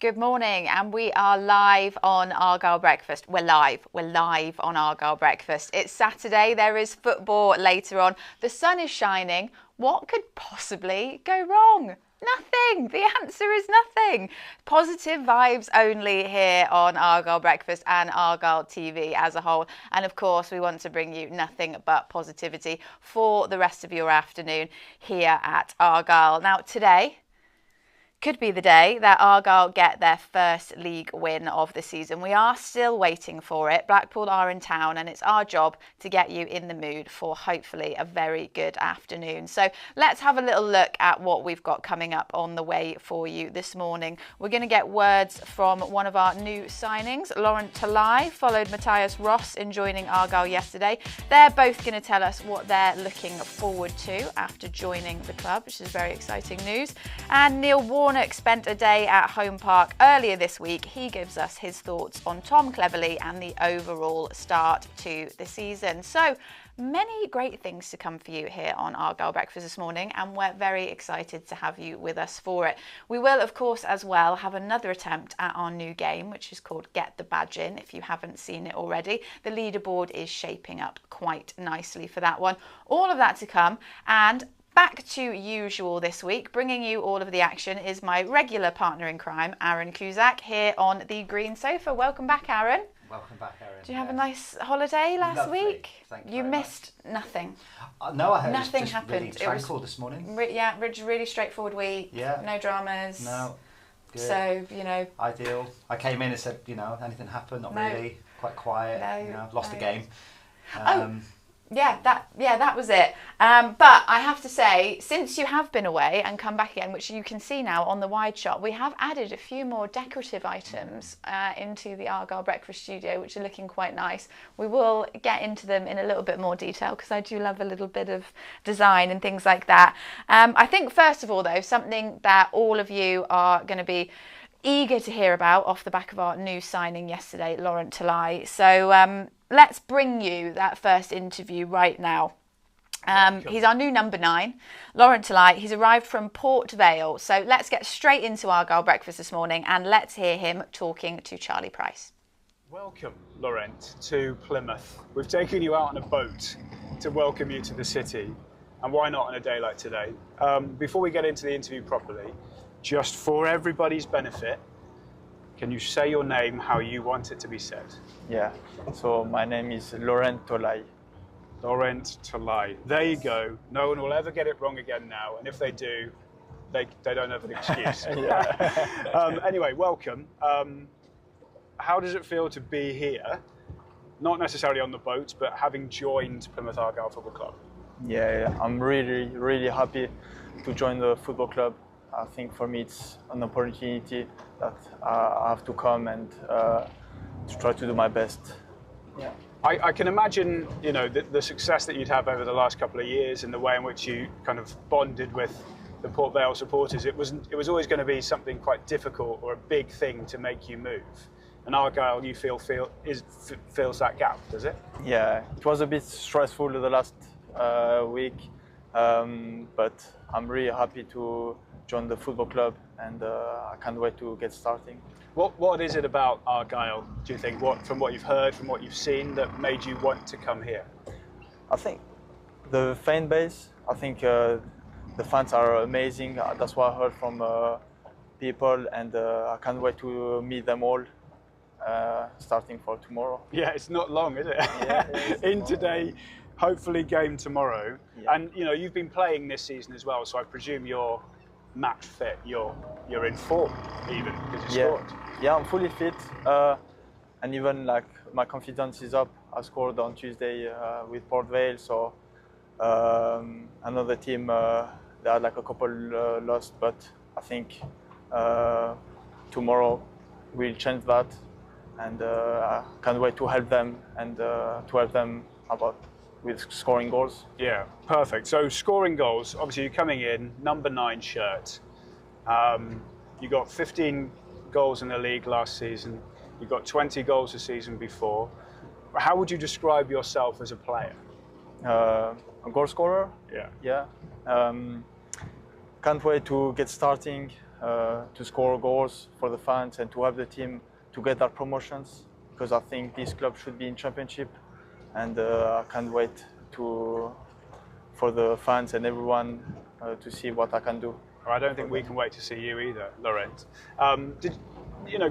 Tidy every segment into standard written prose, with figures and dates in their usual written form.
Good morning, and we are live on Argyle Breakfast. We're live on Argyle Breakfast. It's Saturday, there is football later on. The sun is shining. What could possibly go wrong? Nothing. The answer is nothing. Positive vibes only here on Argyle Breakfast and Argyle TV as a whole. And of course, we want to bring you nothing but positivity for the rest of your afternoon here at Argyle. Now, today could be the day that Argyle get their first league win of the season. We are still waiting for it. Blackpool are in town, and it's our job to get you in the mood for hopefully a very good afternoon. So let's have a little look at what we've got coming up on the way for you this morning. We're going to get words from one of our new signings, Laurent Talai, followed Matthias Ross in joining Argyle yesterday. They're both going to tell us what they're looking forward to after joining the club, which is very exciting news. And Neil Warnock spent a day at Home Park earlier this week. He gives us his thoughts on Tom Cleverley and the overall start to the season. So many great things to come for you here on Argyle Breakfast this morning, and we're very excited to have you with us for it. We will, of course, as well have another attempt at our new game, which is called Get the Badge In, if you haven't seen it already. The leaderboard is shaping up quite nicely for that one. All of that to come, and back to usual this week, bringing you all of the action is my regular partner in crime, Aaron Cusack, here on the green sofa. Welcome back, Aaron. Welcome back, Aaron. Did you have a nice holiday last week? Thank you. You missed nothing. No, I heard nothing it was just happened. Really tranquil this morning. Really straightforward week. Yeah. No dramas. No. Good. So, you know. Ideal. I came in and said, anything happened? Not really. Quite quiet. No. Lost the game. Yeah, that was it. But I have to say, since you have been away and come back again, which you can see now on the wide shot, we have added a few more decorative items into the Argyle Breakfast studio, which are looking quite nice. We will get into them in a little bit more detail because I do love a little bit of design and things like that. I think, first of all, though, something that all of you are going to be eager to hear about off the back of our new signing yesterday, Laurent Talai. So let's bring you that first interview right now. He's our new number 9, Laurent Talai. He's arrived from Port Vale. So let's get straight into Argyle Breakfast this morning and let's hear him talking to Charlie Price. Welcome, Laurent, to Plymouth. We've taken you out on a boat to welcome you to the city. And why not on a day like today? Before we get into the interview properly, just for everybody's benefit, can you say your name how you want it to be said? Yeah, so my name is Laurent Talai. Laurent Talai. There you go. No one will ever get it wrong again now. And if they do, they don't have an excuse. Anyway, welcome. How does it feel to be here? Not necessarily on the boat, but having joined Plymouth Argyle Football Club. Yeah, I'm really happy to join the football club. I think for me it's an opportunity that I have to come and to try to do my best. Yeah. I can imagine, the success that you'd have over the last couple of years and the way in which you kind of bonded with the Port Vale supporters. It was always going to be something quite difficult or a big thing to make you move. And Argyle, you fills that gap, does it? Yeah, it was a bit stressful the last week, but I'm really happy to join the football club, and I can't wait to get starting. What is it about Argyle, do you think, from what you've heard, from what you've seen, that made you want to come here? I think the fan base, the fans are amazing. That's what I heard from people, and I can't wait to meet them all, starting for tomorrow. Yeah, it's not long, is it? Yeah, In today, hopefully game tomorrow. Yeah. And, you've been playing this season as well, so I presume you're match fit, you're in form even because you scored. Yeah, I'm fully fit, and even like my confidence is up. I scored on Tuesday with Port Vale, so another team they had like a couple lost, but I think tomorrow we'll change that, and I can't wait to help them and to help them with scoring goals. Yeah, perfect. So scoring goals, obviously you're coming in, number 9 shirt. You got 15 goals in the league last season. You got 20 goals the season before. How would you describe yourself as a player? A goal scorer? Yeah. Yeah. Can't wait to get starting. to score goals for the fans and to have the team to get that promotions, because I think this club should be in championship, and I can't wait for the fans and everyone to see what I can do. I don't think we can wait to see you either, Laurent.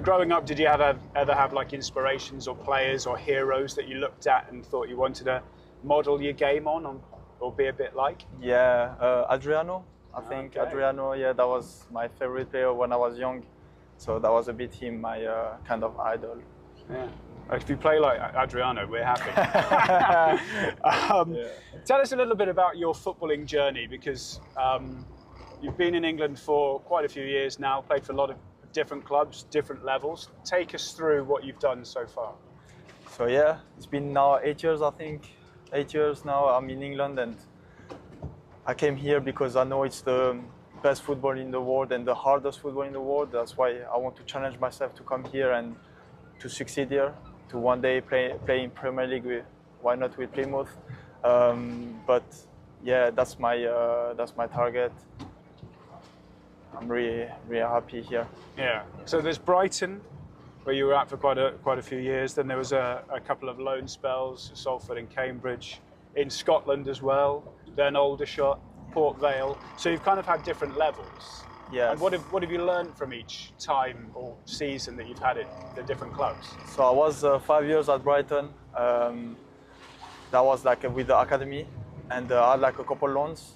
Growing up, did you ever have like inspirations or players or heroes that you looked at and thought you wanted to model your game on or be a bit like? Yeah, Adriano. I think Adriano, yeah, that was my favorite player when I was young. So that was a bit him, my kind of idol. Yeah. If you play like Adriano, we're happy. Tell us a little bit about your footballing journey, because you've been in England for quite a few years now, played for a lot of different clubs, different levels. Take us through what you've done so far. So yeah, it's been now 8 years, I think. 8 years now I'm in England, and I came here because I know it's the best football in the world and the hardest football in the world. That's why I want to challenge myself to come here and to succeed here, to one day play in Premier League. Why not with Plymouth? But yeah, that's my target. I'm really happy here. Yeah. So there's Brighton, where you were at for quite a few years. Then there was a couple of loan spells, Salford and Cambridge, in Scotland as well. Then Aldershot, Port Vale. So you've kind of had different levels. Yes. And what have you learned from each time or season that you've had at the different clubs? So I was 5 years at Brighton. That was like with the academy, and I had like a couple loans.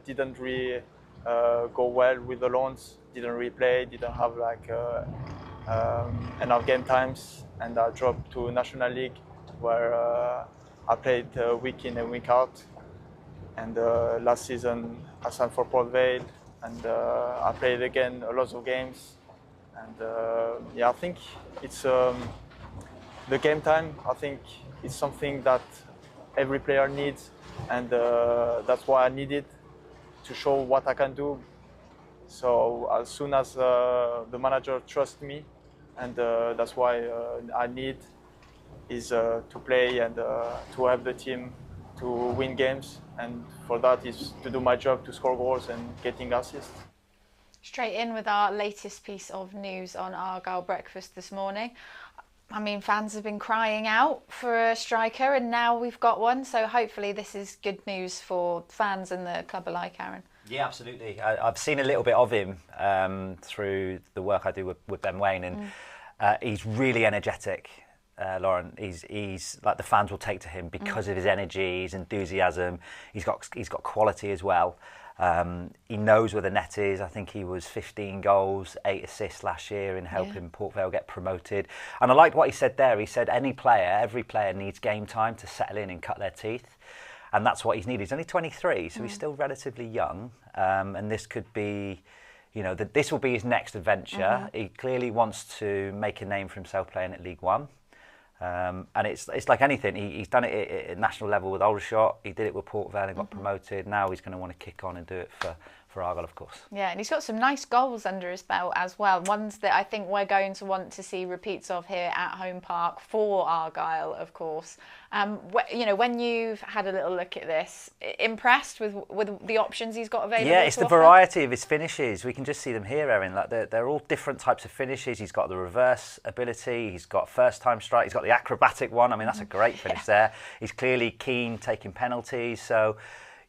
Didn't really go well with the loans. Didn't really play. Didn't have like enough game times, and I dropped to National League, where I played week in and week out. And last season I signed for Port Vale, and I played again a lot of games. And yeah, I think it's the game time. I think it's something that every player needs, and that's why I need it to show what I can do. So as soon as the manager trusts me, and that's why I need is to play and to have the team to win games, and for that is to do my job, to score goals and getting assists. Straight in with our latest piece of news on Argyle Breakfast this morning. I mean, fans have been crying out for a striker, and now we've got one. So hopefully this is good news for fans and the club alike, Aaron. Yeah, absolutely. I've seen a little bit of him through the work I do with Ben Waine, and he's really energetic. Lauren, he's like, the fans will take to him because of his energy, his enthusiasm. He's got quality as well. He knows where the net is. I think he was 15 goals, 8 assists last year in helping Port Vale get promoted. And I liked what he said there. He said every player needs game time to settle in and cut their teeth. And that's what he's needed. He's only 23, so he's still relatively young. And this could be, this will be his next adventure. He clearly wants to make a name for himself playing at League One. And it's like anything. He's done it at national level with Aldershot. He did it with Port Vale and got promoted. Now he's going to want to kick on and do it for Argyle, of course. Yeah, and he's got some nice goals under his belt as well. Ones that I think we're going to want to see repeats of here at home park for Argyle, of course. When you've had a little look at this, impressed with the options he's got available? Yeah, it's the variety of his finishes. We can just see them here, Erin. Like they're all different types of finishes. He's got the reverse ability. He's got first-time strike. He's got the acrobatic one. I mean, that's a great finish there. He's clearly keen taking penalties. So,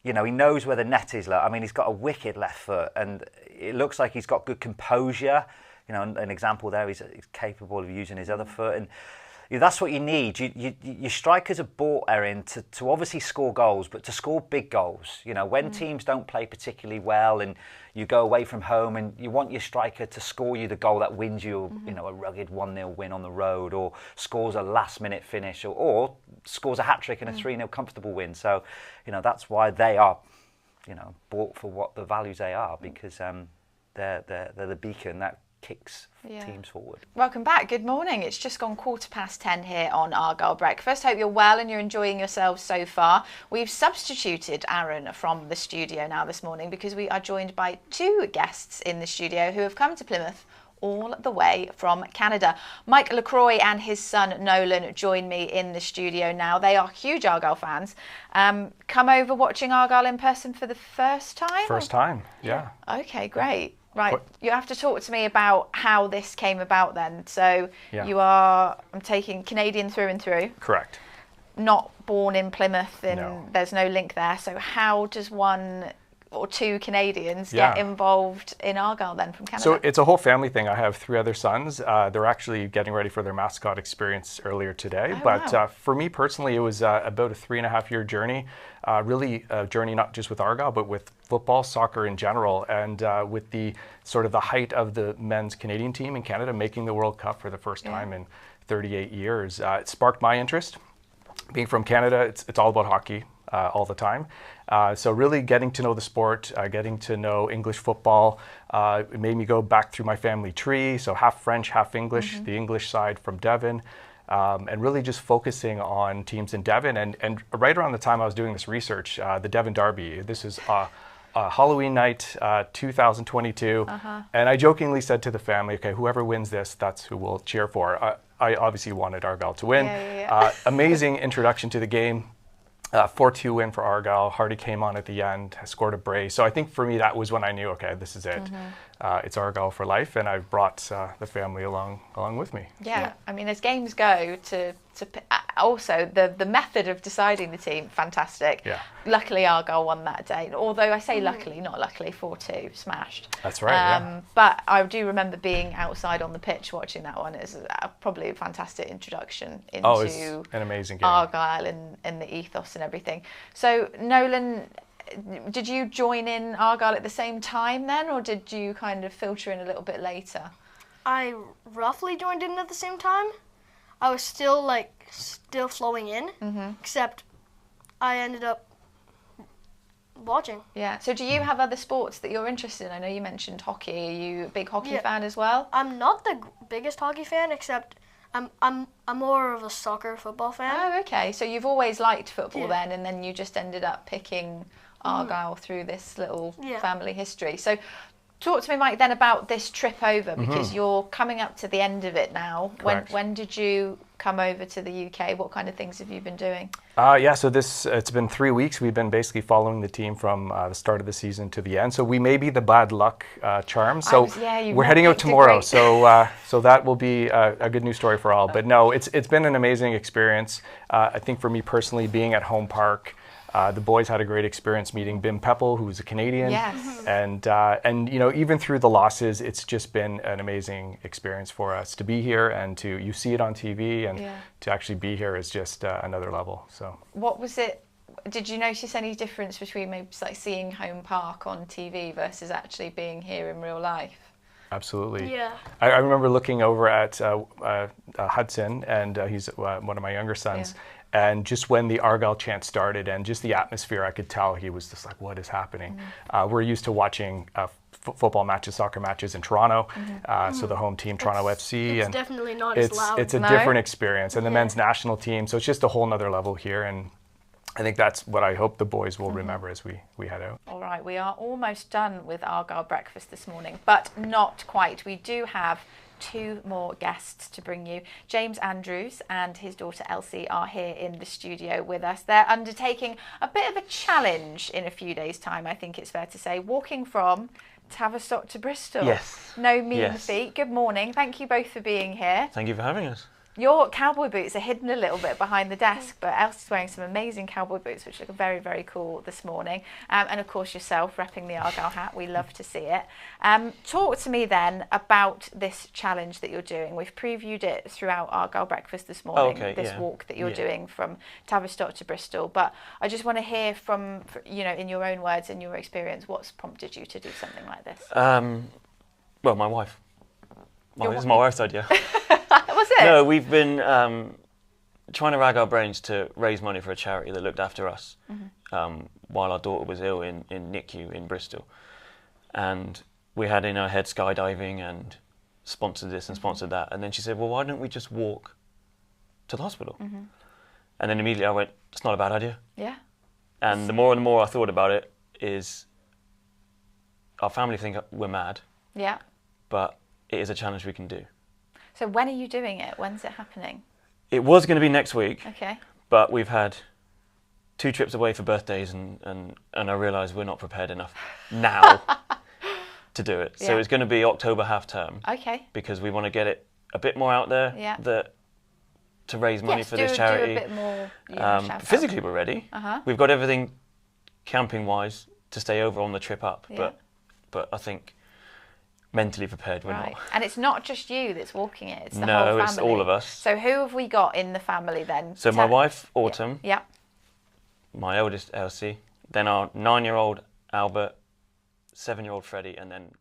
he knows where the net is. I mean, he's got a wicked left foot, and it looks like he's got good composure. An example there, he's capable of using his other foot, and that's what you need. Your strikers are bought, Erin, to obviously score goals, but to score big goals. When teams don't play particularly well and you go away from home, and you want your striker to score you the goal that wins you, a rugged 1-0 win on the road, or scores a last-minute finish, or scores a hat-trick and a 3-0 comfortable win. So, that's why they are, bought for what the values they are, because they're the beacon that kicks teams forward. Welcome back. Good morning. It's just gone 10:15 here on Argyle Breakfast. Hope you're well and you're enjoying yourselves so far. We've substituted Aaron from the studio now this morning because we are joined by two guests in the studio who have come to Plymouth all the way from Canada. Mike LaCroix and his son Nolan join me in the studio now. They are huge Argyle fans. Come over watching Argyle in person for the first time? First time, yeah. Okay, great. Right, you have to talk to me about how this came about then. So Yeah. you are, I'm taking Canadian through and through, Correct. not born in Plymouth, and No. there's no link there. So how does one or two Canadians Yeah. get involved in Argyle then from Canada? So it's a whole family thing. I have 3 other sons. They're actually getting ready for their mascot experience earlier today. Oh, but wow. for me personally, it was about a 3.5-year journey. Really a journey not just with Argyle, but with football, soccer in general, and with the sort of the height of the men's Canadian team in Canada making the World Cup for the first time in 38 years. It sparked my interest. Being from Canada, it's all about hockey all the time. So really getting to know the sport, getting to know English football, it made me go back through my family tree. So half French, half English, the English side from Devon, and really just focusing on teams in Devon. And right around the time I was doing this research, the Devon Derby, this is Halloween night, 2022. And I jokingly said to the family, okay, whoever wins this, that's who we'll cheer for. I obviously wanted Argyle to win. Amazing introduction to the game. 4-2 win for Argyle. Hardy came on at the end, scored a brace. So I think for me, that was when I knew, okay, this is it. It's Argyle for life, and I've brought the family along with me. Yeah, I mean, as games go, also the method of deciding the team, fantastic. Yeah. Luckily, Argyle won that day. Although I say luckily, not luckily, 4-2, smashed. That's right, yeah. But I do remember being outside on the pitch watching that one. It was probably a fantastic introduction into it's an amazing game. Argyle and the ethos and everything. So, Nolan, did you join in Argyle at the same time then, or did you kind of filter in a little bit later? I roughly joined in at the same time. I was still flowing in, except I ended up watching. Yeah. So do you have other sports that you're interested in? I know you mentioned hockey. Are you a big hockey fan as well? I'm not the biggest hockey fan, except I'm more of a soccer football fan. Oh, okay. So you've always liked football then, and then you just ended up picking Argyle through this little family history. So talk to me, Mike, then about this trip over, because you're coming up to the end of it now. When did you come over to the UK? What kind of things have you been doing? So it's been 3 weeks. We've been basically following the team from the start of the season to the end. So we may be the bad luck charm. So we're heading out tomorrow. So that will be a good news story for all. But no, it's been an amazing experience. I think for me personally, being at home park, the boys had a great experience meeting Bim Peppel, who's a Canadian. Yes. And you know, even through the losses, it's just been an amazing experience for us to be here, and you see it on TV, and to actually be here is just another level. So what was it? Did you notice any difference between maybe like seeing home park on TV versus actually being here in real life? Absolutely. Yeah. I remember looking over at Hudson, and he's one of my younger sons. And just when the Argyle chant started and just the atmosphere, I could tell he was just like, what is happening? We're used to watching football matches, soccer matches in Toronto. So the home team, Toronto FC. It's definitely not as loud. It's a different experience. And the men's national team. So it's just a whole nother level here. And I think that's what I hope the boys will remember as we head out. All right, we are almost done with Argyle breakfast this morning, but not quite. We do have 2 more guests to bring you. James Andrews and his daughter Elsie are here in the studio with us. They're undertaking a bit of a challenge in a few days' time, I think it's fair to say, walking from Tavistock to Bristol. Yes. No mean feat. Good morning. Thank you both for being here. Thank you for having us. Your cowboy boots are hidden a little bit behind the desk, but Elsie's wearing some amazing cowboy boots, which look very, very cool this morning. And of course yourself, repping the Argyle hat. We love to see it. Talk to me then about this challenge that you're doing. We've previewed it throughout Argyle breakfast this morning, this walk that you're doing from Tavistock to Bristol. But I just want to hear from, you know, in your own words and your experience, what's prompted you to do something like this? Well, my wife. Well, it's my wife's idea. Was it? No, we've been trying to rag our brains to raise money for a charity that looked after us while our daughter was ill in NICU in Bristol. And we had in our head skydiving and sponsored this and sponsored that. And then she said, well, why don't we just walk to the hospital? And then immediately I went, it's not a bad idea. Yeah. And the more I thought about it is our family think we're mad. Yeah. But it is a challenge we can do. So when are you doing it? When's it happening? It was going to be next week. Okay. But we've had 2 trips away for birthdays, and I realise we're not prepared enough now. to do it. So Yeah. it's going to be October half term. Okay. Because we want to get it a bit more out there. Yeah. To raise money Yes, for this charity. Do a bit more. Shout out. Physically, we're ready. We've got everything camping-wise to stay over on the trip up. Yeah. But I think mentally prepared we're Right. not. And it's not just you that's walking it, it's the whole family. No, it's all of us. So who have we got in the family then? So my wife, Autumn, Yeah. my eldest, Elsie, then our 9-year-old, Albert, 7-year-old, Freddie, and then